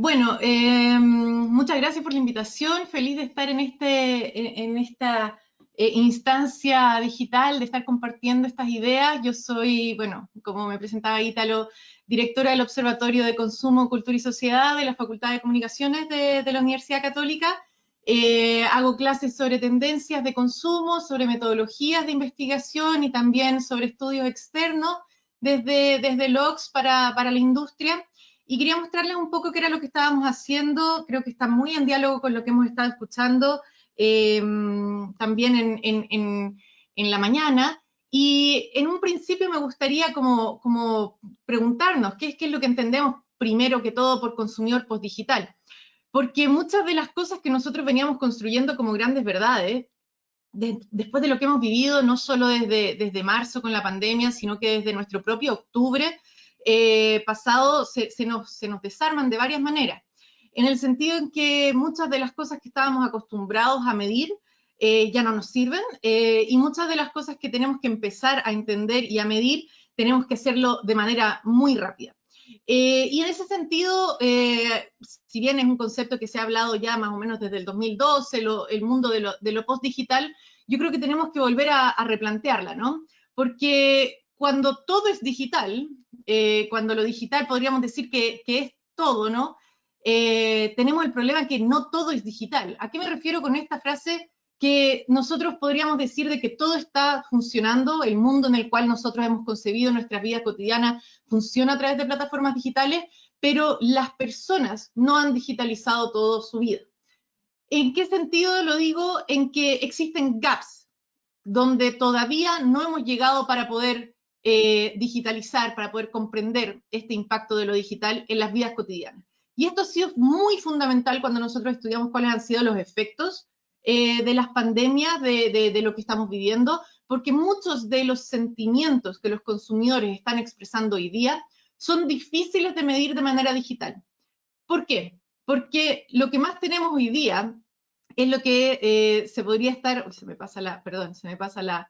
Bueno, muchas gracias por la invitación. Feliz de estar en esta instancia digital, de estar compartiendo estas ideas. Yo soy, bueno, como me presentaba Ítalo, directora del Observatorio de Consumo, Cultura y Sociedad de la Facultad de Comunicaciones de la Universidad Católica. Hago clases sobre tendencias de consumo, sobre metodologías de investigación y también sobre estudios externos desde el OX para la industria. Y quería mostrarles un poco qué era lo que estábamos haciendo. Creo que está muy en diálogo con lo que hemos estado escuchando también en la mañana. Y en un principio me gustaría como preguntarnos qué es lo que entendemos primero que todo por consumidor postdigital. Porque muchas de las cosas que nosotros veníamos construyendo como grandes verdades, después de lo que hemos vivido, no solo desde marzo con la pandemia, sino que desde nuestro propio octubre pasado, se nos desarman de varias maneras. En el sentido en que muchas de las cosas que estábamos acostumbrados a medir ya no nos sirven y muchas de las cosas que tenemos que empezar a entender y a medir tenemos que hacerlo de manera muy rápida. Y en ese sentido, si bien es un concepto que se ha hablado ya más o menos desde el 2012, el mundo de lo post-digital, yo creo que tenemos que volver a replantearla, ¿no? Porque cuando todo es digital, cuando lo digital podríamos decir que es todo, ¿no? Tenemos el problema que no todo es digital. ¿A qué me refiero con esta frase? Que nosotros podríamos decir de que todo está funcionando, el mundo en el cual nosotros hemos concebido nuestras vidas cotidianas funciona a través de plataformas digitales, pero las personas no han digitalizado toda su vida. ¿En qué sentido lo digo? En que existen gaps donde todavía no hemos llegado para poder digitalizar, para poder comprender este impacto de lo digital en las vidas cotidianas. Y esto ha sido muy fundamental cuando nosotros estudiamos cuáles han sido los efectos de las pandemias, de lo que estamos viviendo, porque muchos de los sentimientos que los consumidores están expresando hoy día son difíciles de medir de manera digital. ¿Por qué? Porque lo que más tenemos hoy día es lo que se podría estar, se me pasa perdón, se me pasa la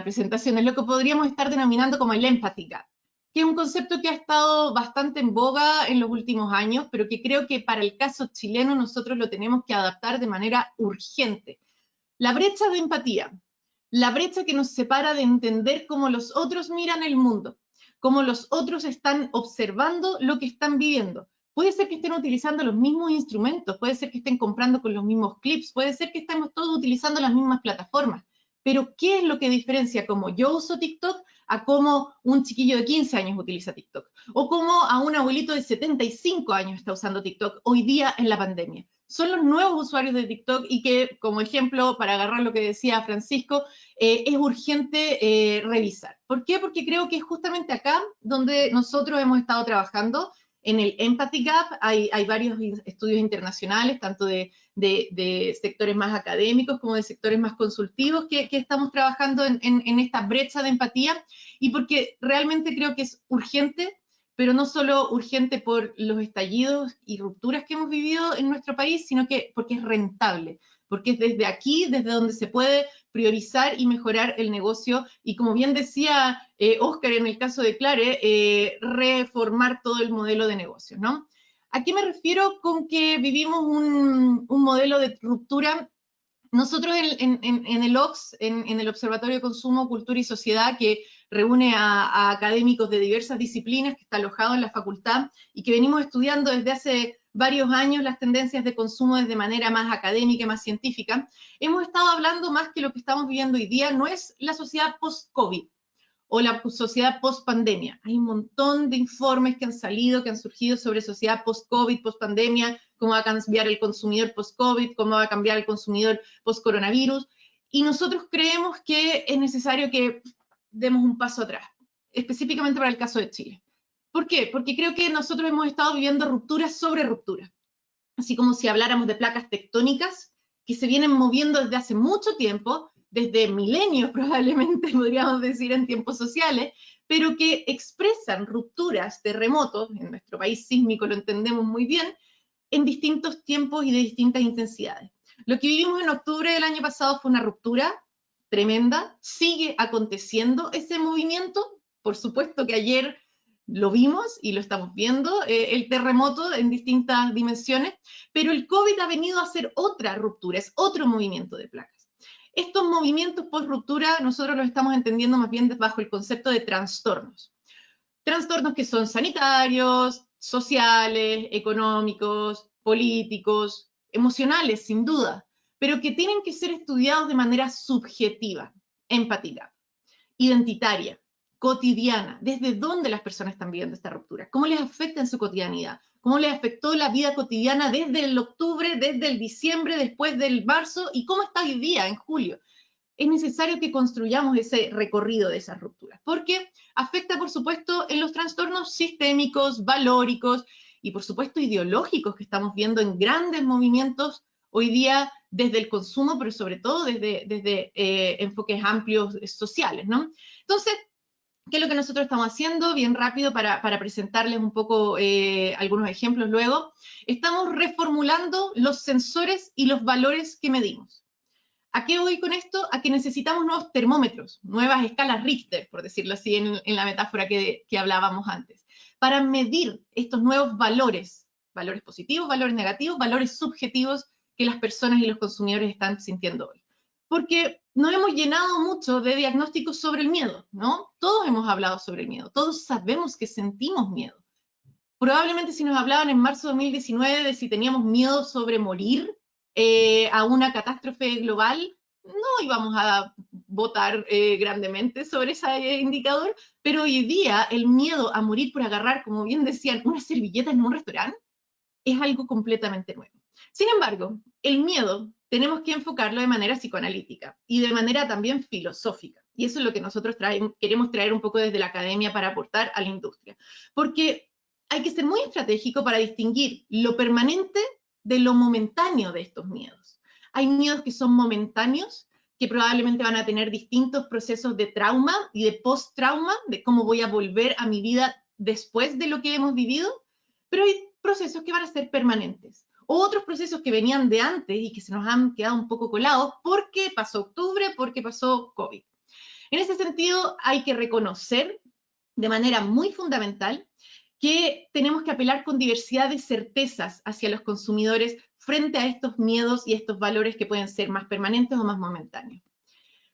presentación, es lo que podríamos estar denominando como el empathy gap, que es un concepto que ha estado bastante en boga en los últimos años, pero que creo que para el caso chileno nosotros lo tenemos que adaptar de manera urgente. La brecha de empatía, la brecha que nos separa de entender cómo los otros miran el mundo, cómo los otros están observando lo que están viviendo. Puede ser que estén utilizando los mismos instrumentos, puede ser que estén comprando con los mismos clips, puede ser que estemos todos utilizando las mismas plataformas, pero ¿qué es lo que diferencia cómo yo uso TikTok a cómo un chiquillo de 15 años utiliza TikTok? O cómo a un abuelito de 75 años está usando TikTok hoy día en la pandemia. Son los nuevos usuarios de TikTok y que, como ejemplo, para agarrar lo que decía Francisco, es urgente revisar. ¿Por qué? Porque creo que es justamente acá donde nosotros hemos estado trabajando en el Empathy Gap. Hay varios estudios internacionales, tanto de sectores más académicos como de sectores más consultivos, que estamos trabajando en esta brecha de empatía y porque realmente creo que es urgente, pero no solo urgente por los estallidos y rupturas que hemos vivido en nuestro país, sino que porque es rentable, porque es desde aquí, desde donde se puede priorizar y mejorar el negocio y, como bien decía Oscar en el caso de Clare, reformar todo el modelo de negocio, ¿no? ¿A qué me refiero con que vivimos un modelo de ruptura? Nosotros en el OX, en el Observatorio de Consumo, Cultura y Sociedad, que reúne a académicos de diversas disciplinas, que está alojado en la facultad y que venimos estudiando desde hace varios años las tendencias de consumo desde manera más académica y más científica, hemos estado hablando más que lo que estamos viviendo hoy día no es la sociedad post-COVID, o la sociedad post-pandemia. Hay un montón de informes que han salido, que han surgido sobre sociedad post-COVID, post-pandemia, cómo va a cambiar el consumidor post-COVID, cómo va a cambiar el consumidor post-coronavirus. Y nosotros creemos que es necesario que demos un paso atrás, específicamente para el caso de Chile. ¿Por qué? Porque creo que nosotros hemos estado viviendo rupturas sobre rupturas, así como si habláramos de placas tectónicas que se vienen moviendo desde hace mucho tiempo, desde milenios probablemente podríamos decir en tiempos sociales, pero que expresan rupturas, terremotos, en nuestro país sísmico lo entendemos muy bien, en distintos tiempos y de distintas intensidades. Lo que vivimos en octubre del año pasado fue una ruptura tremenda, sigue aconteciendo ese movimiento, por supuesto que ayer lo vimos y lo estamos viendo, el terremoto en distintas dimensiones, pero el COVID ha venido a hacer otra ruptura, es otro movimiento de placas. Estos movimientos post ruptura nosotros los estamos entendiendo más bien bajo el concepto de trastornos. Trastornos que son sanitarios, sociales, económicos, políticos, emocionales, sin duda, pero que tienen que ser estudiados de manera subjetiva, empática, identitaria, cotidiana, desde dónde las personas están viviendo esta ruptura, cómo les afecta en su cotidianidad, cómo les afectó la vida cotidiana desde el octubre, desde el diciembre, después del marzo, y cómo está hoy día, en julio. Es necesario que construyamos ese recorrido de esas rupturas, porque afecta, por supuesto, en los trastornos sistémicos, valóricos y, por supuesto, ideológicos que estamos viendo en grandes movimientos hoy día desde el consumo, pero sobre todo desde enfoques amplios sociales, ¿no? Entonces, ¿qué es lo que nosotros estamos haciendo? Bien rápido para presentarles un poco algunos ejemplos luego. Estamos reformulando los sensores y los valores que medimos. ¿A qué voy con esto? A que necesitamos nuevos termómetros, nuevas escalas Richter, por decirlo así en la metáfora que hablábamos antes, para medir estos nuevos valores, valores positivos, valores negativos, valores subjetivos que las personas y los consumidores están sintiendo hoy. Porque nos hemos llenado mucho de diagnósticos sobre el miedo, ¿no? Todos hemos hablado sobre el miedo, todos sabemos que sentimos miedo. Probablemente si nos hablaban en marzo de 2019 de si teníamos miedo sobre morir a una catástrofe global, no íbamos a votar grandemente sobre ese indicador, pero hoy día el miedo a morir por agarrar, como bien decían, una servilleta en un restaurante, es algo completamente nuevo. Sin embargo, el miedo tenemos que enfocarlo de manera psicoanalítica y de manera también filosófica. Y eso es lo que nosotros queremos traer un poco desde la academia para aportar a la industria. Porque hay que ser muy estratégico para distinguir lo permanente de lo momentáneo de estos miedos. Hay miedos que son momentáneos, que probablemente van a tener distintos procesos de trauma y de post-trauma, de cómo voy a volver a mi vida después de lo que hemos vivido, pero hay procesos que van a ser permanentes. O otros procesos que venían de antes y que se nos han quedado un poco colados porque pasó octubre, porque pasó COVID. En ese sentido, hay que reconocer de manera muy fundamental que tenemos que apelar con diversidad de certezas hacia los consumidores frente a estos miedos y estos valores que pueden ser más permanentes o más momentáneos.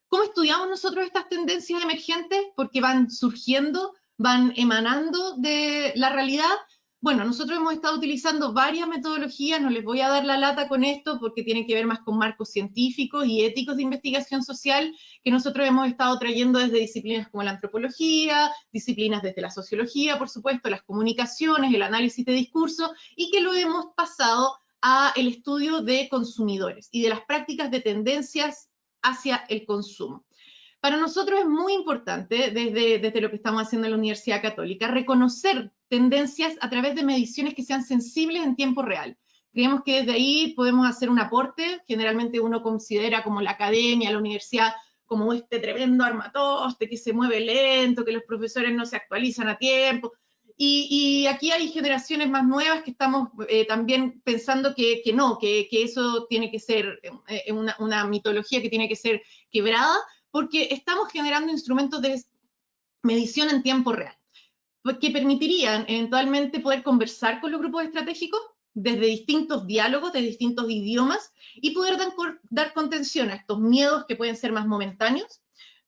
¿Cómo estudiamos nosotros estas tendencias emergentes? Porque van surgiendo, van emanando de la realidad. Bueno, nosotros hemos estado utilizando varias metodologías, no les voy a dar la lata con esto porque tiene que ver más con marcos científicos y éticos de investigación social que nosotros hemos estado trayendo desde disciplinas como la antropología, disciplinas desde la sociología, por supuesto, las comunicaciones, el análisis de discurso y que lo hemos pasado a el estudio de consumidores y de las prácticas de tendencias hacia el consumo. Para nosotros es muy importante, desde lo que estamos haciendo en la Universidad Católica, reconocer tendencias a través de mediciones que sean sensibles en tiempo real. Creemos que desde ahí podemos hacer un aporte. Generalmente uno considera como la academia, la universidad, como este tremendo armatoste que se mueve lento, que los profesores no se actualizan a tiempo. Y aquí hay generaciones más nuevas que estamos también pensando que no, que eso tiene que ser una mitología que tiene que ser quebrada, porque estamos generando instrumentos de medición en tiempo real, que permitirían eventualmente poder conversar con los grupos estratégicos desde distintos diálogos, de distintos idiomas, y poder dar contención a estos miedos que pueden ser más momentáneos,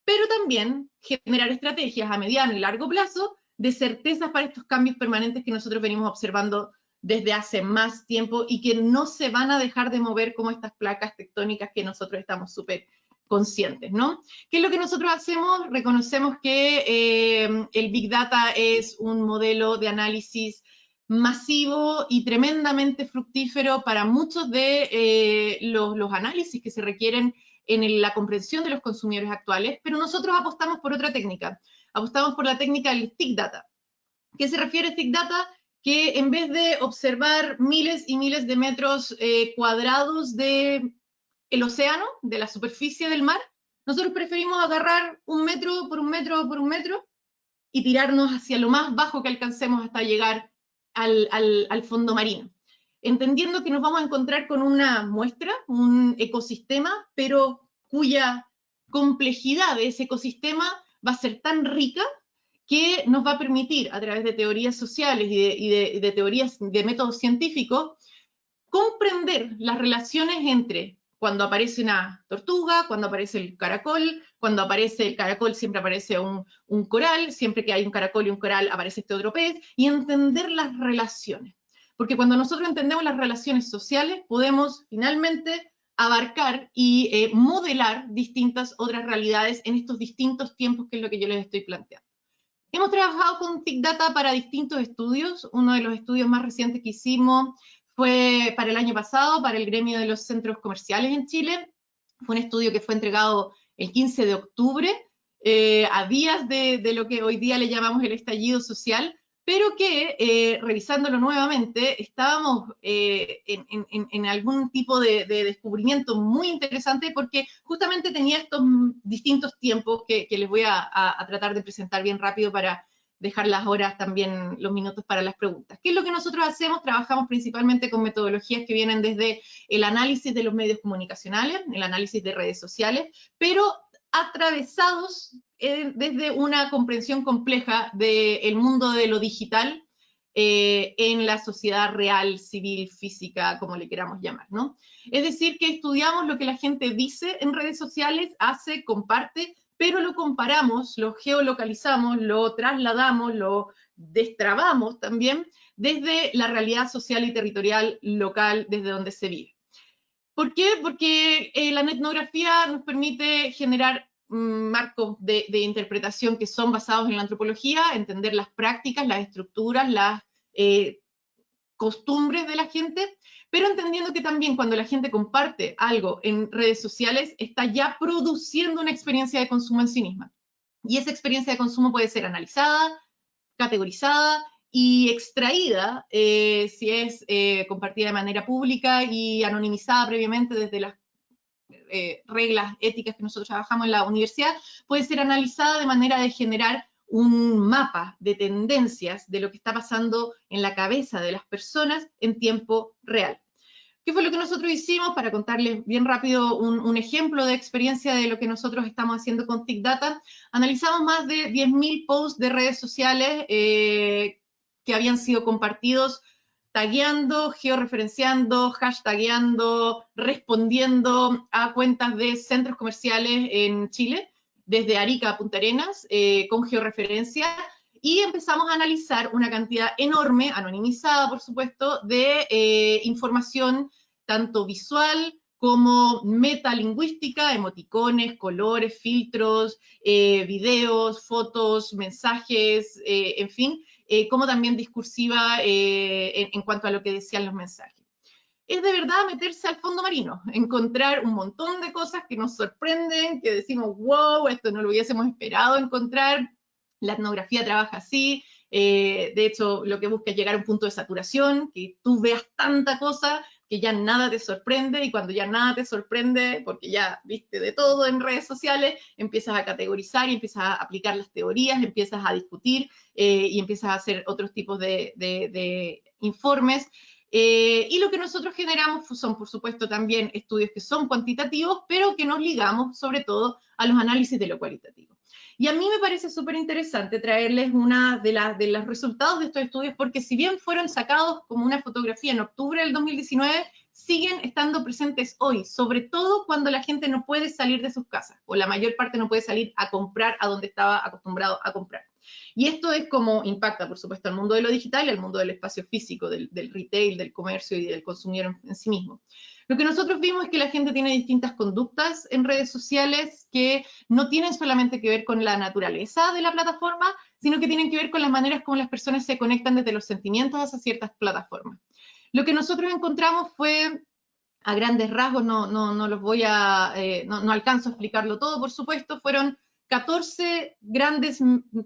pero también generar estrategias a mediano y largo plazo de certezas para estos cambios permanentes que nosotros venimos observando desde hace más tiempo y que no se van a dejar de mover como estas placas tectónicas que nosotros estamos súper conscientes, ¿no? ¿Qué es lo que nosotros hacemos? Reconocemos que el Big Data es un modelo de análisis masivo y tremendamente fructífero para muchos de los análisis que se requieren en la comprensión de los consumidores actuales, pero nosotros apostamos por otra técnica. Apostamos por la técnica del Stick Data. ¿Qué se refiere a Stick Data? Que en vez de observar miles y miles de metros cuadrados del océano, de la superficie del mar, nosotros preferimos agarrar un metro por un metro por un metro y tirarnos hacia lo más bajo que alcancemos hasta llegar al fondo marino, entendiendo que nos vamos a encontrar con una muestra, un ecosistema, pero cuya complejidad de ese ecosistema va a ser tan rica que nos va a permitir, a través de teorías sociales y de teorías de métodos científicos, comprender las relaciones entre cuando aparece una tortuga, cuando aparece el caracol, cuando aparece el caracol siempre aparece un coral, siempre que hay un caracol y un coral aparece este otro pez, y entender las relaciones. Porque cuando nosotros entendemos las relaciones sociales, podemos finalmente abarcar y modelar distintas otras realidades en estos distintos tiempos, que es lo que yo les estoy planteando. Hemos trabajado con Big Data para distintos estudios. Uno de los estudios más recientes que hicimos fue para el año pasado, para el gremio de los centros comerciales en Chile. Fue un estudio que fue entregado el 15 de octubre, a días de lo que hoy día le llamamos el estallido social, pero que, revisándolo nuevamente, estábamos en algún tipo de descubrimiento muy interesante, porque justamente tenía estos distintos tiempos que les voy a tratar de presentar bien rápido para dejar las horas también, los minutos para las preguntas. ¿Qué es lo que nosotros hacemos? Trabajamos principalmente con metodologías que vienen desde el análisis de los medios comunicacionales, el análisis de redes sociales, pero atravesados desde una comprensión compleja del mundo de lo digital en la sociedad real, civil, física, como le queramos llamar, ¿no? Es decir, que estudiamos lo que la gente dice en redes sociales, hace, comparte, pero lo comparamos, lo geolocalizamos, lo trasladamos, lo destrabamos también desde la realidad social y territorial local desde donde se vive. ¿Por qué? Porque la etnografía nos permite generar marcos de interpretación que son basados en la antropología, entender las prácticas, las estructuras, las eh, costumbres de la gente, pero entendiendo que también cuando la gente comparte algo en redes sociales, está ya produciendo una experiencia de consumo en sí misma. Y esa experiencia de consumo puede ser analizada, categorizada y extraída, si es compartida de manera pública y anonimizada previamente desde las reglas éticas que nosotros trabajamos en la universidad, puede ser analizada de manera de generar un mapa de tendencias de lo que está pasando en la cabeza de las personas en tiempo real. ¿Qué fue lo que nosotros hicimos? Para contarles bien rápido un ejemplo de experiencia de lo que nosotros estamos haciendo con Big Data, analizamos más de 10.000 posts de redes sociales que habían sido compartidos, tagueando, georreferenciando, hashtagueando, respondiendo a cuentas de centros comerciales en Chile, desde Arica a Punta Arenas, con georreferencia, y empezamos a analizar una cantidad enorme, anonimizada por supuesto, de información tanto visual como metalingüística, emoticones, colores, filtros, videos, fotos, mensajes, en fin, como también discursiva en cuanto a lo que decían los mensajes. Es de verdad meterse al fondo marino, encontrar un montón de cosas que nos sorprenden, que decimos, wow, esto no lo hubiésemos esperado encontrar. La etnografía trabaja así, de hecho lo que busca es llegar a un punto de saturación, que tú veas tanta cosa que ya nada te sorprende, y cuando ya nada te sorprende, porque ya viste de todo en redes sociales, empiezas a categorizar y empiezas a aplicar las teorías, empiezas a discutir y empiezas a hacer otros tipos de informes. Y lo que nosotros generamos son, por supuesto, también estudios que son cuantitativos, pero que nos ligamos sobre todo a los análisis de lo cualitativo. Y a mí me parece súper interesante traerles una de los resultados de estos estudios, porque si bien fueron sacados como una fotografía en octubre del 2019, siguen estando presentes hoy, sobre todo cuando la gente no puede salir de sus casas, o la mayor parte no puede salir a comprar a donde estaba acostumbrado a comprar. Y esto es como impacta, por supuesto, al mundo de lo digital y al mundo del espacio físico, del retail, del comercio y del consumidor en sí mismo. Lo que nosotros vimos es que la gente tiene distintas conductas en redes sociales que no tienen solamente que ver con la naturaleza de la plataforma, sino que tienen que ver con las maneras como las personas se conectan desde los sentimientos hacia ciertas plataformas. Lo que nosotros encontramos fue, a grandes rasgos, no los voy a, no alcanzo a explicarlo todo, por supuesto, fueron 14 grandes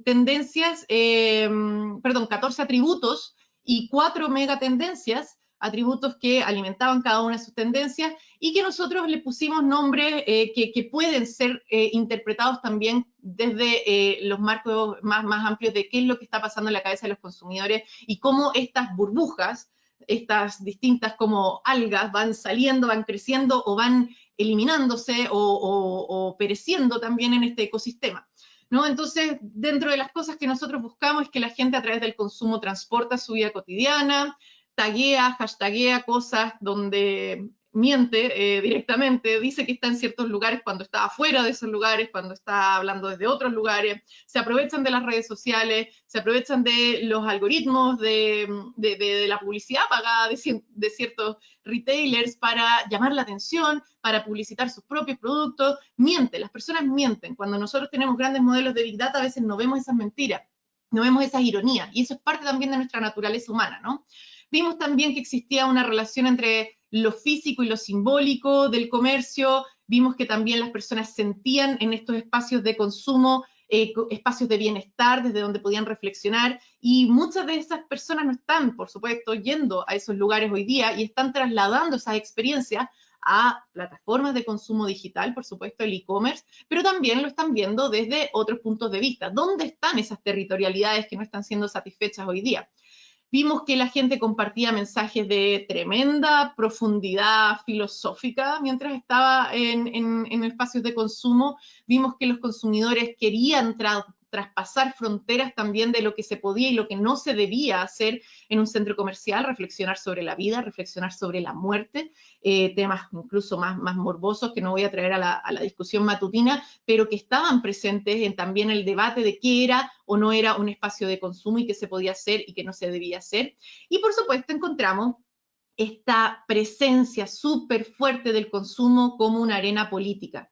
tendencias, perdón, 14 atributos y 4 megatendencias, atributos que alimentaban cada una de sus tendencias y que nosotros le pusimos nombres que pueden ser interpretados también desde los marcos más amplios de qué es lo que está pasando en la cabeza de los consumidores y cómo estas burbujas, estas distintas como algas van saliendo, van creciendo o van eliminándose o pereciendo también en este ecosistema. ¿no? Entonces, dentro de las cosas que nosotros buscamos es que la gente a través del consumo transporta su vida cotidiana, taguea, hashtaguea cosas donde miente directamente, dice que está en ciertos lugares cuando está afuera de esos lugares, cuando está hablando desde otros lugares, se aprovechan de las redes sociales, se aprovechan de los algoritmos, de la publicidad pagada de ciertos retailers para llamar la atención, para publicitar sus propios productos, miente, las personas mienten. Cuando nosotros tenemos grandes modelos de Big Data, a veces no vemos esas mentiras, no vemos esas ironías, y eso es parte también de nuestra naturaleza humana, ¿no? Vimos también que existía una relación entre lo físico y lo simbólico del comercio, vimos que también las personas sentían en estos espacios de consumo espacios de bienestar desde donde podían reflexionar, y muchas de esas personas no están, por supuesto, yendo a esos lugares hoy día y están trasladando esas experiencias a plataformas de consumo digital, por supuesto, el e-commerce, pero también lo están viendo desde otros puntos de vista. ¿Dónde están esas territorialidades que no están siendo satisfechas hoy día? Vimos que la gente compartía mensajes de tremenda profundidad filosófica mientras estaba en espacios de consumo. Vimos que los consumidores querían traspasar fronteras también de lo que se podía y lo que no se debía hacer en un centro comercial, reflexionar sobre la vida, reflexionar sobre la muerte, temas incluso más morbosos que no voy a traer a la discusión matutina, pero que estaban presentes en también el debate de qué era o no era un espacio de consumo y qué se podía hacer y qué no se debía hacer. Y por supuesto encontramos esta presencia súper fuerte del consumo como una arena política,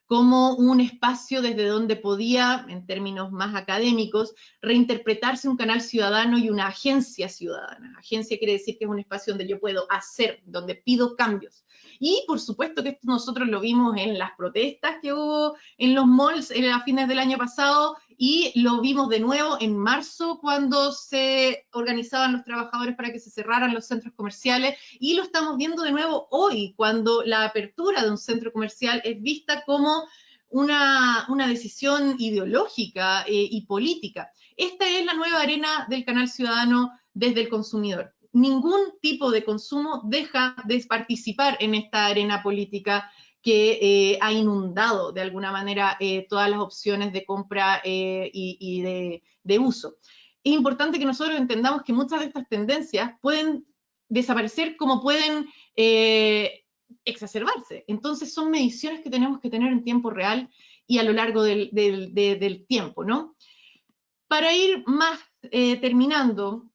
como un espacio desde donde podía, en términos más académicos, reinterpretarse un canal ciudadano y una agencia ciudadana. Agencia quiere decir que es un espacio donde yo puedo hacer, donde pido cambios. Y por supuesto que esto nosotros lo vimos en las protestas que hubo en los malls a fines del año pasado, y lo vimos de nuevo en marzo cuando se organizaban los trabajadores para que se cerraran los centros comerciales, y lo estamos viendo de nuevo hoy cuando la apertura de un centro comercial es vista como una decisión ideológica y política. Esta es la nueva arena del canal ciudadano desde el consumidor. Ningún tipo de consumo deja de participar en esta arena política que ha inundado de alguna manera todas las opciones de compra y de uso. Es importante que nosotros entendamos que muchas de estas tendencias pueden desaparecer como pueden exacerbarse. Entonces son mediciones que tenemos que tener en tiempo real y a lo largo del tiempo, ¿no? Para ir más terminando,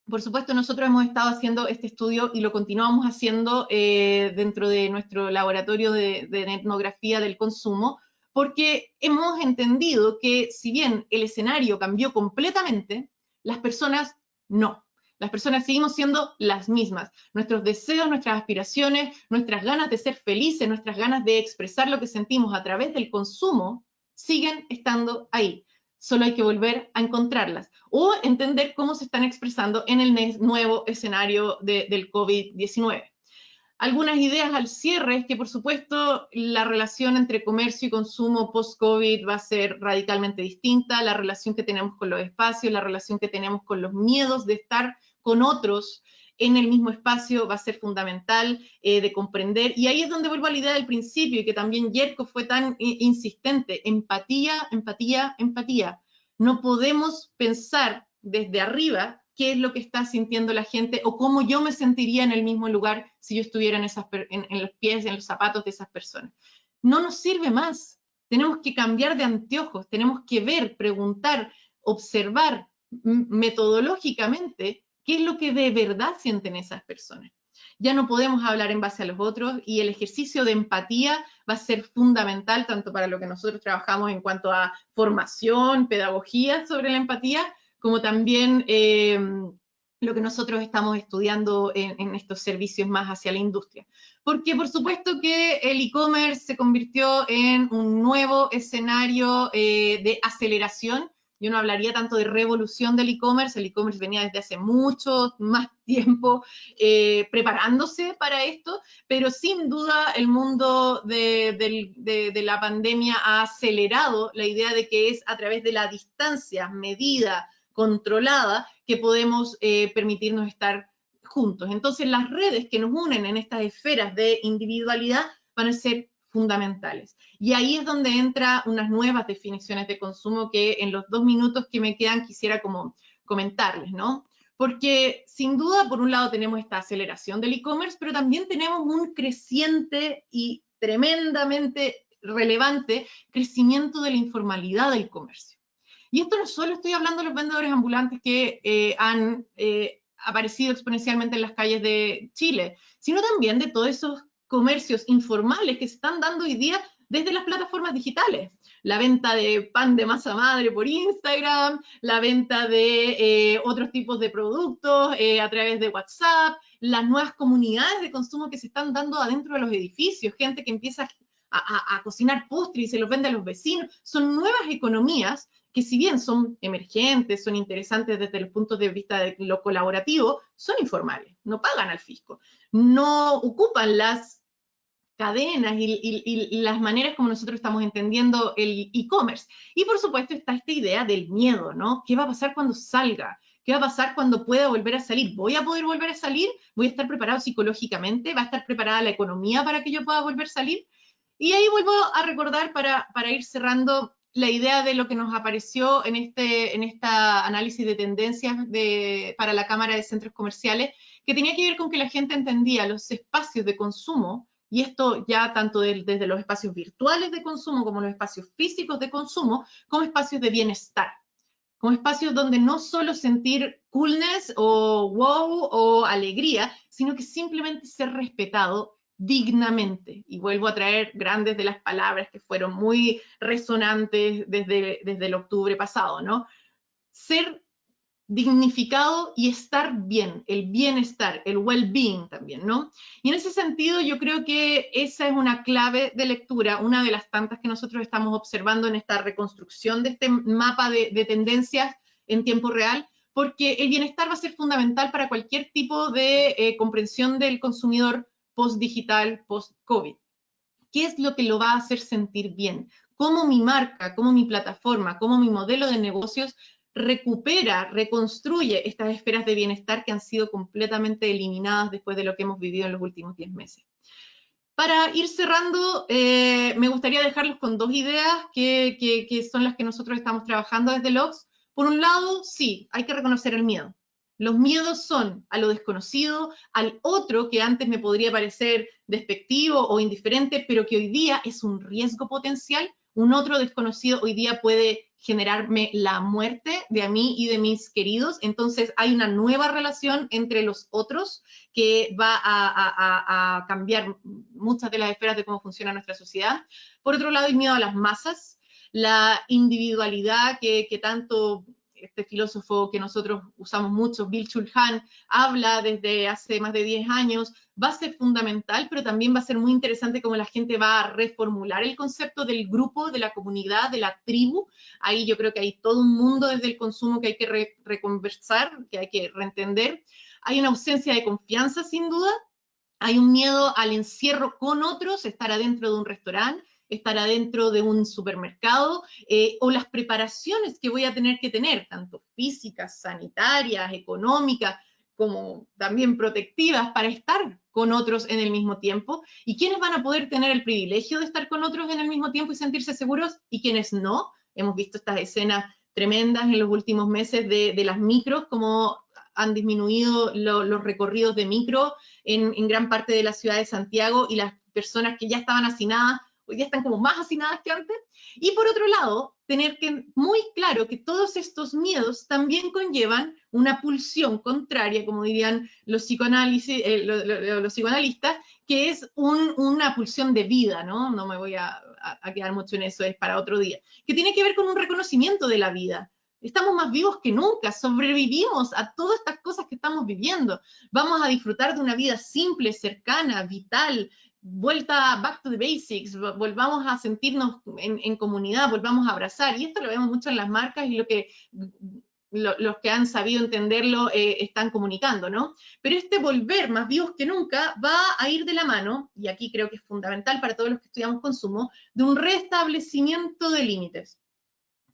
por supuesto nosotros hemos estado haciendo este estudio y lo continuamos haciendo dentro de nuestro laboratorio de etnografía del consumo, porque hemos entendido que si bien el escenario cambió completamente, las personas no. Las personas seguimos siendo las mismas. Nuestros deseos, nuestras aspiraciones, nuestras ganas de ser felices, nuestras ganas de expresar lo que sentimos a través del consumo, siguen estando ahí. Solo hay que volver a encontrarlas o entender cómo se están expresando en el nuevo escenario del COVID-19. Algunas ideas al cierre es que, por supuesto, la relación entre comercio y consumo post-COVID va a ser radicalmente distinta, la relación que tenemos con los espacios, la relación que tenemos con los miedos de estar con otros en el mismo espacio va a ser fundamental de comprender. Y ahí es donde vuelvo a la idea del principio y que también Yerko fue tan insistente, empatía, empatía, empatía. No podemos pensar desde arriba qué es lo que está sintiendo la gente o cómo yo me sentiría en el mismo lugar si yo estuviera en los pies, en los zapatos de esas personas. No nos sirve más. Tenemos que cambiar de anteojos, tenemos que ver, preguntar, observar metodológicamente qué es lo que de verdad sienten esas personas. Ya no podemos hablar en base a los otros y el ejercicio de empatía va a ser fundamental tanto para lo que nosotros trabajamos en cuanto a formación, pedagogía sobre la empatía, como también lo que nosotros estamos estudiando en estos servicios más hacia la industria. Porque por supuesto que el e-commerce se convirtió en un nuevo escenario de aceleración. Yo no hablaría tanto de revolución del e-commerce, el e-commerce venía desde hace mucho más tiempo preparándose para esto, pero sin duda el mundo de la pandemia ha acelerado la idea de que es a través de la distancia medida, controlada, que podemos permitirnos estar juntos. Entonces las redes que nos unen en estas esferas de individualidad van a ser fundamentales. Y ahí es donde entran unas nuevas definiciones de consumo que en los 2 minutos que me quedan quisiera como comentarles, ¿no? Porque sin duda, por un lado tenemos esta aceleración del e-commerce, pero también tenemos un creciente y tremendamente relevante crecimiento de la informalidad del comercio. Y esto no solo estoy hablando de los vendedores ambulantes que han aparecido exponencialmente en las calles de Chile, sino también de todos esos comercios informales que se están dando hoy día desde las plataformas digitales. La venta de pan de masa madre por Instagram, la venta de otros tipos de productos a través de WhatsApp, las nuevas comunidades de consumo que se están dando adentro de los edificios, gente que empieza a cocinar postres y se los vende a los vecinos. Son nuevas economías que si bien son emergentes, son interesantes desde los puntos de vista de lo colaborativo, son informales, no pagan al fisco, no ocupan las cadenas y las maneras como nosotros estamos entendiendo el e-commerce. Y por supuesto está esta idea del miedo, ¿no? ¿Qué va a pasar cuando salga? ¿Qué va a pasar cuando pueda volver a salir? ¿Voy a poder volver a salir? ¿Voy a estar preparado psicológicamente? ¿Va a estar preparada la economía para que yo pueda volver a salir? Y ahí vuelvo a recordar para ir cerrando la idea de lo que nos apareció en esta análisis de tendencias para la Cámara de Centros Comerciales, que tenía que ver con que la gente entendía los espacios de consumo, y esto ya tanto desde los espacios virtuales de consumo como los espacios físicos de consumo, como espacios de bienestar, como espacios donde no solo sentir coolness o wow o alegría, sino que simplemente ser respetado dignamente. Y vuelvo a traer grandes de las palabras que fueron muy resonantes desde el octubre pasado, ¿no? Ser dignificado y estar bien, el bienestar, el well-being también, ¿no? Y en ese sentido yo creo que esa es una clave de lectura, una de las tantas que nosotros estamos observando en esta reconstrucción de este mapa de tendencias en tiempo real, porque el bienestar va a ser fundamental para cualquier tipo de comprensión del consumidor post-digital, post-COVID. ¿Qué es lo que lo va a hacer sentir bien? ¿Cómo mi marca, cómo mi plataforma, cómo mi modelo de negocios recupera, reconstruye estas esferas de bienestar que han sido completamente eliminadas después de lo que hemos vivido en los últimos 10 meses? Para ir cerrando, me gustaría dejarlos con dos ideas que son las que nosotros estamos trabajando desde LOGS. Por un lado, sí, hay que reconocer el miedo. Los miedos son a lo desconocido, al otro que antes me podría parecer despectivo o indiferente, pero que hoy día es un riesgo potencial. Un otro desconocido hoy día puede generarme la muerte de a mí y de mis queridos. Entonces hay una nueva relación entre los otros que va a cambiar muchas de las esferas de cómo funciona nuestra sociedad. Por otro lado, el miedo a las masas, la individualidad que tanto este filósofo que nosotros usamos mucho, Byung-Chul Han, habla desde hace más de 10 años, va a ser fundamental, pero también va a ser muy interesante cómo la gente va a reformular el concepto del grupo, de la comunidad, de la tribu. Ahí yo creo que hay todo un mundo desde el consumo que hay que reconversar, que hay que reentender. Hay una ausencia de confianza, sin duda. Hay un miedo al encierro con otros, estar adentro de un restaurante, estar adentro de un supermercado, o las preparaciones que voy a tener que tener, tanto físicas, sanitarias, económicas, como también protectivas, para estar con otros en el mismo tiempo. ¿Y quiénes van a poder tener el privilegio de estar con otros en el mismo tiempo y sentirse seguros? ¿Y quiénes no? Hemos visto estas escenas tremendas en los últimos meses de las micros, como han disminuido los recorridos de micro en gran parte de la ciudad de Santiago, y las personas que ya estaban hacinadas hoy día están como más hacinadas que antes. Y por otro lado, tener que muy claro que todos estos miedos también conllevan una pulsión contraria, como dirían los psicoanalistas, que es una pulsión de vida, ¿no? No me voy a quedar mucho en eso, es para otro día, que tiene que ver con un reconocimiento de la vida. Estamos más vivos que nunca, sobrevivimos a todas estas cosas que estamos viviendo. Vamos a disfrutar de una vida simple, cercana, vital, vuelta back to the basics, volvamos a sentirnos en comunidad, volvamos a abrazar. Y esto lo vemos mucho en las marcas y los que han sabido entenderlo están comunicando, ¿no? Pero este volver más vivos que nunca va a ir de la mano, y aquí creo que es fundamental para todos los que estudiamos consumo, de un restablecimiento de límites.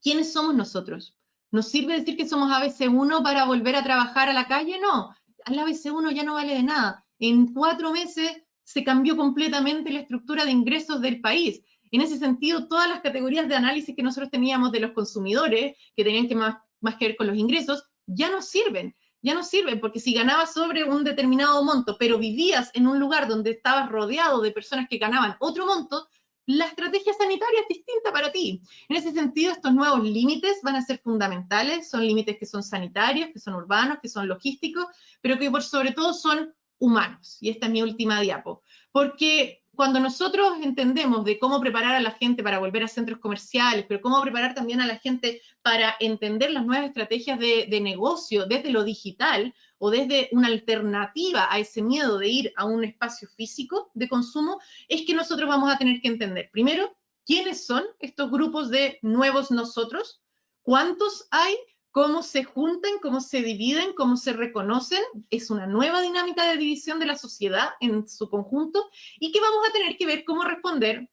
¿Quiénes somos nosotros? ¿Nos sirve decir que somos ABC1 para volver a trabajar a la calle? No, el ABC1 ya no vale de nada. En 4 meses se cambió completamente la estructura de ingresos del país. En ese sentido, todas las categorías de análisis que nosotros teníamos de los consumidores, que tenían que más que ver con los ingresos, ya no sirven. Ya no sirven, porque si ganabas sobre un determinado monto, pero vivías en un lugar donde estabas rodeado de personas que ganaban otro monto, la estrategia sanitaria es distinta para ti. En ese sentido, estos nuevos límites van a ser fundamentales, son límites que son sanitarios, que son urbanos, que son logísticos, pero que por sobre todo son humanos. Y esta es mi última diapo. Porque cuando nosotros entendemos de cómo preparar a la gente para volver a centros comerciales, pero cómo preparar también a la gente para entender las nuevas estrategias de negocio desde lo digital o desde una alternativa a ese miedo de ir a un espacio físico de consumo, es que nosotros vamos a tener que entender, primero, quiénes son estos grupos de nuevos nosotros, cuántos hay, cómo se juntan, cómo se dividen, cómo se reconocen. Es una nueva dinámica de división de la sociedad en su conjunto y que vamos a tener que ver cómo responder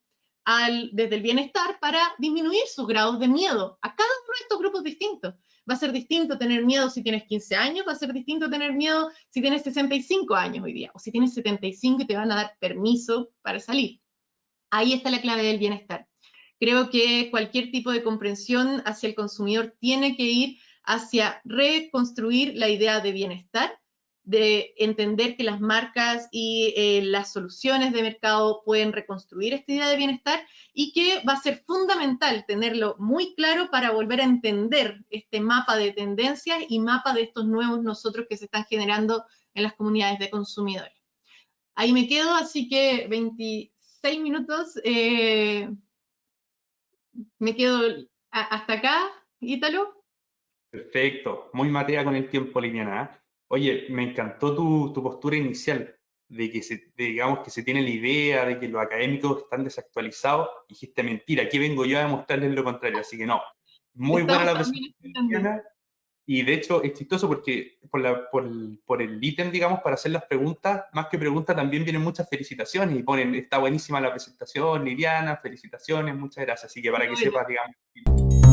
desde el bienestar para disminuir sus grados de miedo a cada uno de estos grupos distintos. Va a ser distinto tener miedo si tienes 15 años, va a ser distinto tener miedo si tienes 65 años hoy día, o si tienes 75 y te van a dar permiso para salir. Ahí está la clave del bienestar. Creo que cualquier tipo de comprensión hacia el consumidor tiene que ir hacia reconstruir la idea de bienestar, de entender que las marcas y las soluciones de mercado pueden reconstruir esta idea de bienestar y que va a ser fundamental tenerlo muy claro para volver a entender este mapa de tendencias y mapa de estos nuevos nosotros que se están generando en las comunidades de consumidores. Ahí me quedo, así que 26 minutos. Me quedo hasta acá, Ítalo. Perfecto, muy matea con el tiempo, Liliana. ¿Eh? Oye, me encantó tu postura inicial de que digamos que se tiene la idea de que los académicos están desactualizados. Dijiste mentira, aquí vengo yo a demostrarles lo contrario, así que no. Muy buena Estamos la también presentación, explicando. Liliana. Y de hecho es chistoso porque por el ítem, digamos, para hacer las preguntas, más que preguntas, también vienen muchas felicitaciones y ponen, está buenísima la presentación, Liliana, felicitaciones, muchas gracias. Así que para que Bueno, sepas, digamos.